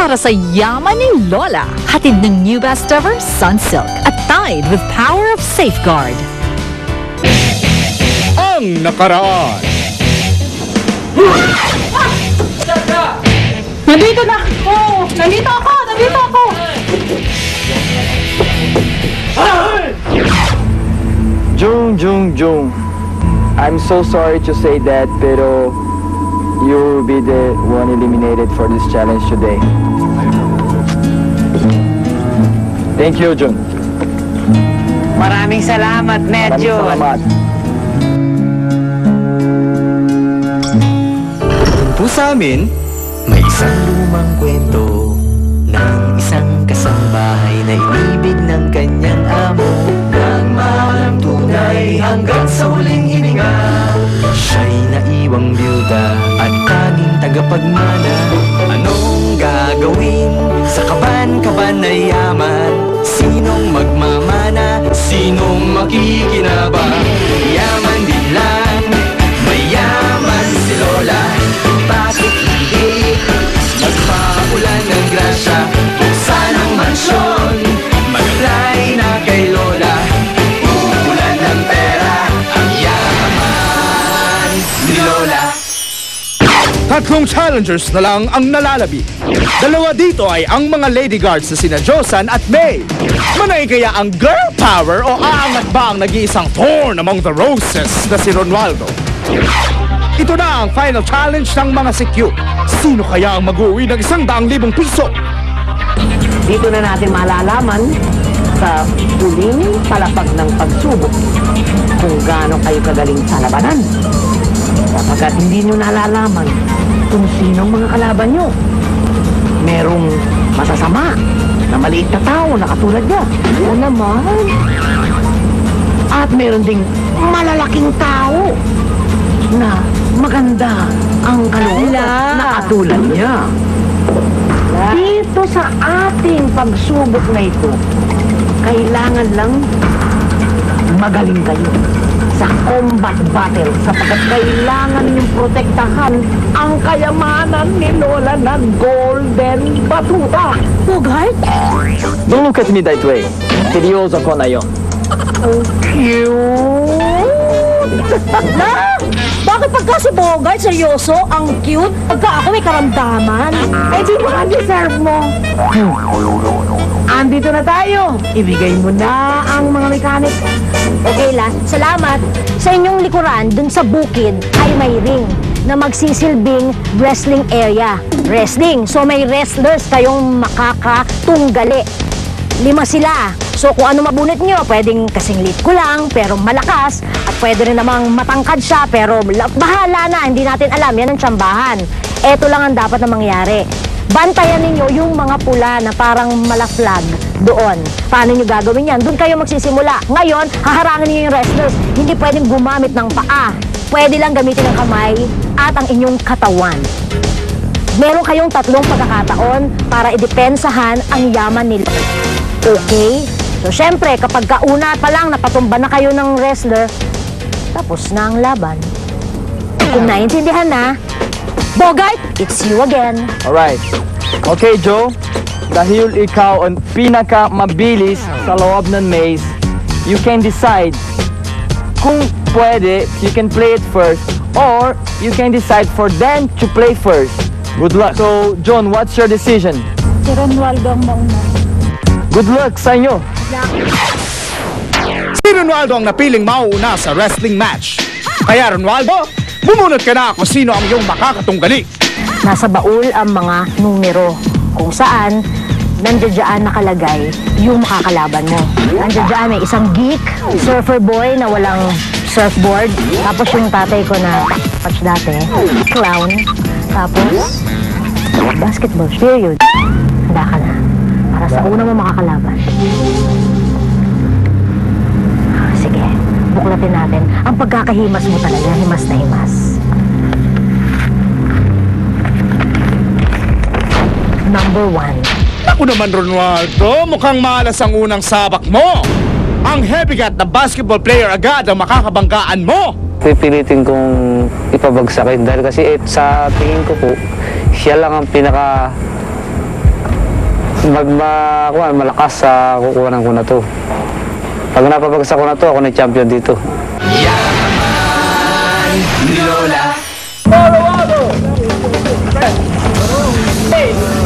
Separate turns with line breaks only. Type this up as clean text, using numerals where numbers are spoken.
para sa yaman ni Lola. Hatid ng new best ever Sunsilk at Tide with power of safeguard.
Ang nakaraan.
Nandito na! Oh, nandito ako! Nandito ako!
Jung, I'm so sorry to say that, pero you will be the one eliminated for this challenge today. Thank you, Jung.
Maraming salamat, Medyo.
Maraming salamat.
Po sa amin, may isang lumang kwento ng isang kasambahay na inibig ng kanyang amo. Nang mawalang tunay hanggang sa huling hininga, siya'y naiwang byuda at tanging tagapagmana. Anong gagawin sa kaban-kaban na yaman? Sinong magmamana? Sinong makikinabang? Yaman din lang, mayaman si Lola. Bakit hindi magpaulan ng grasya? Buksan ang mansyon, mag-apply na kay Lola. Uulan ng pera, ang yaman ni Lola.
Tatlong challengers na lang ang nalalabi. Dalawa dito ay ang mga lady guards na sina Josan at May. Manay kaya ang girl power o aangat ba ang nag-iisang thorn among the roses na si Ronaldo? Ito na ang final challenge ng mga CQ. Sino kaya ang mag-uwi ng 100,000 piso?
Dito na natin malalaman sa huling palapag ng pagsubok kung gaano kayo kagaling sa labanan. Kapagkat hindi nyo nalalaman kung sinong mga kalaban nyo. Merong masasama na maliit na tao na katulad nyo. Oo naman. At meron ding malalaking tao na maganda ang kalooban na katulad niya. Dito sa ating pagsubok na ito, kailangan lang magaling kayo sa combat battle sapagkat kailangan niyong protektahan ang kayamanan ni Lola ng golden batuta.
Bogart?
Don't look at me that way. Seryoso ko na yun.
Cute!
Na! Bakit pagka si Bogart seryoso, ang cute, pagka ako may karamdaman?
Eh di ba deserve mo? Andito na tayo. Ibigay mo na ang mga mechanic.
Okay, last. Salamat. Sa inyong likuran, dun sa bukid, ay may ring na magsisilbing wrestling area. Wrestling. So may wrestlers kayong makakatunggali. 5 sila. So kung ano mabunot nyo, pwedeng kasinglit ko lang, pero malakas. At pwede rin namang matangkad siya, pero bahala na, hindi natin alam. Yan ang tsambahan. Eto lang ang dapat na mangyari. Bantayan ninyo yung mga pula na parang malaflag doon. Paano nyo gagawin yan? Doon kayo magsisimula. Ngayon, haharangin niyo yung wrestlers. Hindi pwedeng gumamit ng paa. Pwede lang gamitin ng kamay at ang inyong katawan. Meron kayong 3 pagkakataon para idepensahan ang yaman nila. Okay? So, syempre, kapag kauna pa lang napatumba na kayo ng wrestler, tapos na ang laban. Kung naiintindihan na, Bogart, it's you again.
Alright. Okay, Joe. Dahil ikaw ang pinaka-mabilis sa loob ng maze, you can decide kung pwede, you can play it first, or you can decide for them to play first. Good luck. So, John, what's your decision?
Si Ronaldo ang mauna.
Good luck sa inyo.
Si Ronaldo ang napiling mauuna sa wrestling match. Kaya Ronaldo, bumunot ka na kung sino ang iyong makakatunggali.
Nasa baul ang mga numero kung saan nandiyan nakalagay yung makakalaban mo. Nandiyan may isang geek, surfer boy na walang surfboard. Tapos yung tatay ko na patch dati, clown. Tapos, basketball, period. Handa ka na para sa una mo makakalaban. Sige, buklatin natin. Ang pagkakahimas mo talaga, himas na himas. Number 1.
Ako naman, Ronaldo, mukhang malas ang unang sabak mo. Ang heavy-gut na basketball player agad ang makakabanggaan mo.
Pipilitin kong ipabagsakin dahil kasi sa tingin ko po, siya lang ang pinaka malakas sa kukunan ko na to. Pag napapagsak ko na to, ako na champion dito.
Yaman ni Lola.
Hey!